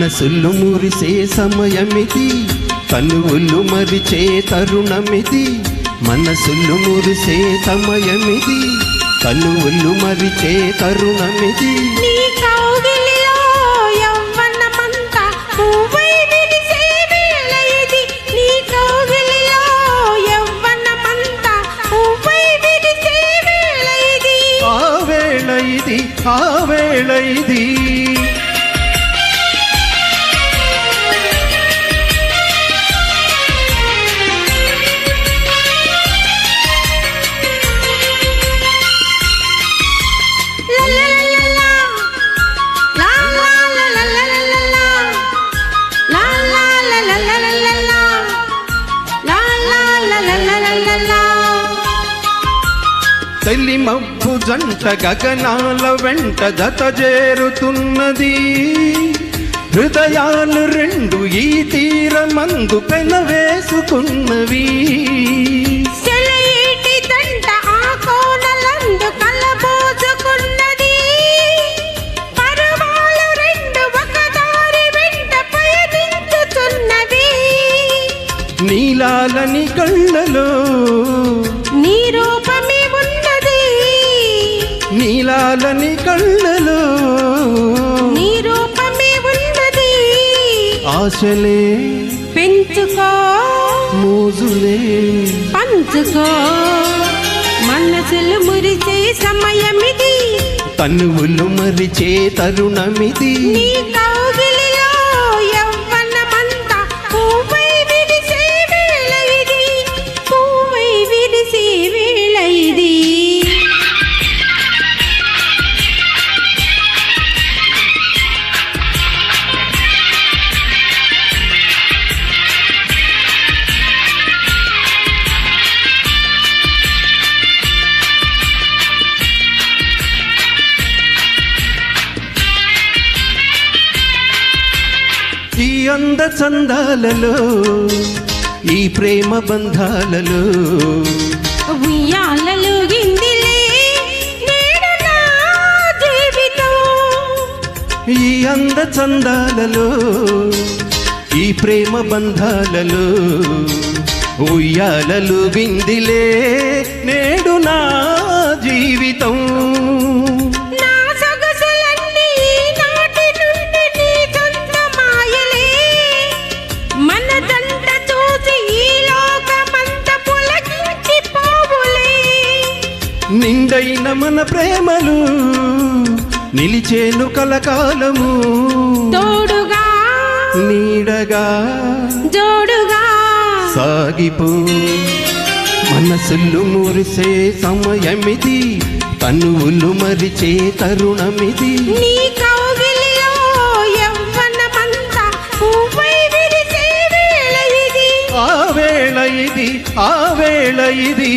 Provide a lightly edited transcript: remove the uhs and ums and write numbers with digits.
మనసులు మురిసే సమయమిది, కనువులు మరిచే తరుణమిది. మనసులు మురిసే సమయమిది, కనువులు మరిచే తరుణమిది. నీ కౌగిలిలో యవ్వనమంతా పువ్వై విరిసే వేళ ఇది. నీ కౌగిలిలో యవ్వనమంతా పువ్వై విరిసే వేళ ఇది. ఆ వేళ ఇది, ఆ వేళ ఇది. తల్లి మబ్బు జంట గగనాల వెంట జత చేరుతున్నది. హృదయాలు రెండు ఈ తీరమందు పెనవేసుకున్నవి. సెలయేటి దంట ఆ కోనలందు కలబోసుకున్నది. పరువాలు రెండు ఒక దారి వెంట పయనించుతున్నవి. నీలాలని కళ్ళలో నీ రూపమే ఉన్నది. నీలాలని కళ్ళలో నీ రూపమే ఉన్నది. ఆశలే పెంచుకో, మోజులే పంచుకో. మనసులు మురిసే సమయమిది, తనువులు మరిచే తరుణమిది. నీ కౌగిలిలో యవ్వనమంతా పువ్వై విరిసే వేళ ఇది. పువ్వై విరిసే వేళ ఇది. ఈ అంద చందాలలో, ఈ ప్రేమ బంధాలలో ఉయ్యాలలు గిందిలే నేడు నా జీవితం. ఈ అంద చందాలలో, ఈ ప్రేమ బంధాలలో ఉయ్యాలలు బిందిలే నేడు నా జీవితం. నా సొగసులన్నీ ఈనాటి నుండి నీ సొంత మాయలే. మన జంట చూసి ఈ లోకమంత పులకించిపోవులే. నిండైన మన ప్రేమలు నిలిచేను కలకాలము. తోడుగా నీడగా జోడుగా సాగిపో. మనసులు మురిసే సమయమిది, తనువులు మరిచే తరుణమిది. నీ కౌగిలిలో యవ్వనమంతా పువ్వై విరిసే వేళ ఇది. ఆ వేళ ఇది, ఆ వేళ ఇది.